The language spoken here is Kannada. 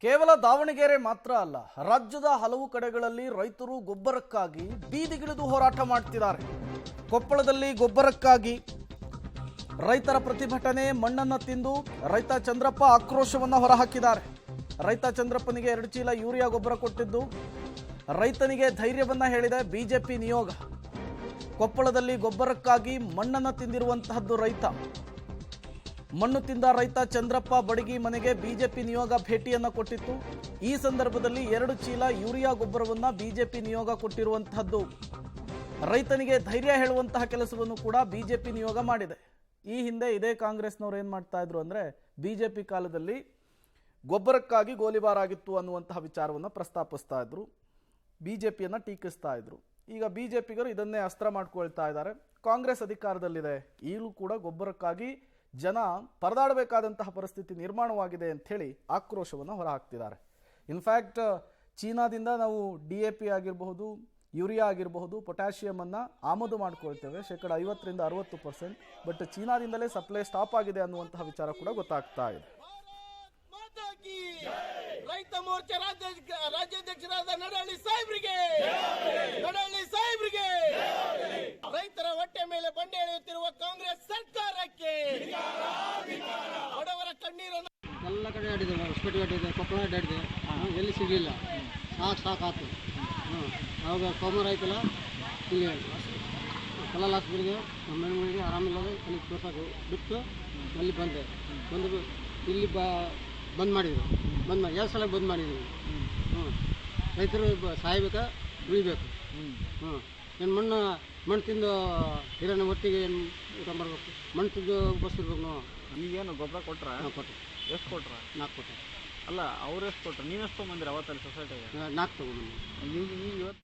ಕೇವಲ ದಾವಣಗೆರೆ ಮಾತ್ರ ಅಲ್ಲ, ರಾಜ್ಯದ ಹಲವು ಕಡೆಗಳಲ್ಲಿ ರೈತರು ಗೊಬ್ಬರಕ್ಕಾಗಿ ಬೀದಿಗಿಳಿದು ಹೋರಾಟ ಮಾಡ್ತಿದ್ದಾರೆ. ಕೊಪ್ಪಳದಲ್ಲಿ ಗೊಬ್ಬರಕ್ಕಾಗಿ ರೈತರ ಪ್ರತಿಭಟನೆ, ಮಣ್ಣನ್ನು ತಿಂದು ರೈತ ಚಂದ್ರಪ್ಪ ಆಕ್ರೋಶವನ್ನು ಹೊರಹಾಕಿದ್ದಾರೆ. ರೈತ ಚಂದ್ರಪ್ಪನಿಗೆ 2 ಚೀಲ ಯೂರಿಯಾ ಗೊಬ್ಬರ ಕೊಟ್ಟಿದ್ದು ರೈತನಿಗೆ ಧೈರ್ಯವನ್ನ ಹೇಳಿದೆ ಬಿಜೆಪಿ ನಿಯೋಗ. ಕೊಪ್ಪಳದಲ್ಲಿ ಗೊಬ್ಬರಕ್ಕಾಗಿ ಮಣ್ಣನ್ನು ತಿಂದಿರುವಂತಹದ್ದು ರೈತ. ಮಣ್ಣು ತಿಂದ ರೈತ ಚಂದ್ರಪ್ಪ ಬಡಗಿ ಮನೆಗೆ ಬಿಜೆಪಿ ನಿಯೋಗ ಭೇಟಿಯನ್ನ ಕೊಟ್ಟಿತ್ತು. ಈ ಸಂದರ್ಭದಲ್ಲಿ 2 ಚೀಲ ಯೂರಿಯಾ ಗೊಬ್ಬರವನ್ನ ಬಿಜೆಪಿ ನಿಯೋಗ ಕೊಟ್ಟಿರುವಂತಹದ್ದು. ರೈತನಿಗೆ ಧೈರ್ಯ ಹೇಳುವಂತಹ ಕೆಲಸವನ್ನು ಕೂಡ ಬಿಜೆಪಿ ನಿಯೋಗ ಮಾಡಿದೆ. ಈ ಹಿಂದೆ ಇದೇ ಕಾಂಗ್ರೆಸ್ನವರು ಏನ್ ಮಾಡ್ತಾ ಇದ್ರು ಅಂದ್ರೆ, ಬಿಜೆಪಿ ಕಾಲದಲ್ಲಿ ಗೊಬ್ಬರಕ್ಕಾಗಿ ಗೋಲಿಬಾರ್ ಆಗಿತ್ತು ಅನ್ನುವಂತಹ ವಿಚಾರವನ್ನು ಪ್ರಸ್ತಾಪಿಸ್ತಾ ಇದ್ರು, ಬಿಜೆಪಿಯನ್ನ ಟೀಕಿಸ್ತಾ ಇದ್ರು. ಈಗ ಬಿಜೆಪಿಗರು ಇದನ್ನೇ ಅಸ್ತ್ರ ಮಾಡ್ಕೊಳ್ತಾ ಇದ್ದಾರೆ. ಕಾಂಗ್ರೆಸ್ ಅಧಿಕಾರದಲ್ಲಿದೆ, ಈಗಲೂ ಕೂಡ ಗೊಬ್ಬರಕ್ಕಾಗಿ ಜನ ಪರದಾಡಬೇಕಾದಂತಹ ಪರಿಸ್ಥಿತಿ ನಿರ್ಮಾಣವಾಗಿದೆ ಅಂತ ಹೇಳಿ ಆಕ್ರೋಶವನ್ನು ಹೊರಹಾಕ್ತಿದ್ದಾರೆ. ಇನ್ಫ್ಯಾಕ್ಟ್ ಚೀನಾದಿಂದ ನಾವು DAP ಆಗಿರಬಹುದು, ಯೂರಿಯಾ ಆಗಿರಬಹುದು, ಪೊಟ್ಯಾಷಿಯಂ ಅನ್ನ ಆಮದು ಮಾಡ್ಕೊಳ್ತೇವೆ 50-60%. ಬಟ್ ಚೀನಾದಿಂದಲೇ ಸಪ್ಲೈ ಸ್ಟಾಪ್ ಆಗಿದೆ ಅನ್ನುವಂತಹ ವಿಚಾರ ಕೂಡ ಗೊತ್ತಾಗ್ತಾ ಇದೆ. ರೈತ ಮೋರ್ಚಾ ರಾಜ್ಯಾಧ್ಯಕ್ಷರಾದ ನಡಹಳ್ಳಿ ಸಾಹೇಬ್ರಿಗೆ, ರೈತರ ಹೊಟ್ಟೆ ಮೇಲೆ ಬಂಡೆ ಎಳೆಯುತ್ತಿರುವ ಕಾಂಗ್ರೆಸ್ ಸರ್ಕಾರಕ್ಕೆ ಬಡವರ ಕಣ್ಣೀರನ್ನು ಎಲ್ಲ ಕಡೆ ಆಡಿದೆ, ಹೊಸಪೇಟೆ ಆಡಿದೆ, ಕೊಪ್ಪಳ ಆಡಿದೆ, ಎಲ್ಲಿ ಸಿಗಲಿಲ್ಲ. ಸಾಕಾತು. ಅವಾಗ ಸೋಮವಾರ ಆಯ್ತಲ್ಲ, ಇಲ್ಲಿ ಕಲಾಲ್ ಹಾಸ್ಪಿಟ್ಲಿಗೆ ನಮ್ಮ ಹೆಣ್ಮಗಳಿಗೆ ಆರಾಮಿಲ್ಲದೆ ಅಲ್ಲಿ ತೋರ್ಸೋಕೆ ಬಿಟ್ಟು ಅಲ್ಲಿ ಬಂದು ಇಲ್ಲಿ ಬಂದ್ ಮಾಡಿದ್ರು. 2 ಸಲ ಬಂದ್ ಮಾಡಿದ್ದೀವಿ. ರೈತರು ಸಾಯ್ಬೇಕಾ ಉಳಿಬೇಕು. ಏನು ಮಣ್ಣು ತಿಂದು ಹಿರಣ್ಣ ಒಟ್ಟಿಗೆ ಏನು ಊಟ ಮಾಡಬೇಕು, ಮಣ್ಣು ತಿಂದು ಬಸ್ತಿರ್ಬೇಕು ನಾವು. ಈಗೇನು ಗೊಬ್ಬರ ಕೊಟ್ರ? ಕೊಟ್ಟರು. ಎಷ್ಟು ಕೊಟ್ರ? 4 ಕೊಟ್ಟರು. ಅಲ್ಲ, ಅವ್ರು ಎಷ್ಟು ಕೊಟ್ರು? ನೀವೆಷ್ಟು ತೊಗೊಂಬಂದಿರ ಅವತ್ತಲ್ಲಿ ಸೊಸೈಟಿಗೆ? 4 ತೊಗೊಂಡು. ಈಗ ಇವತ್ತು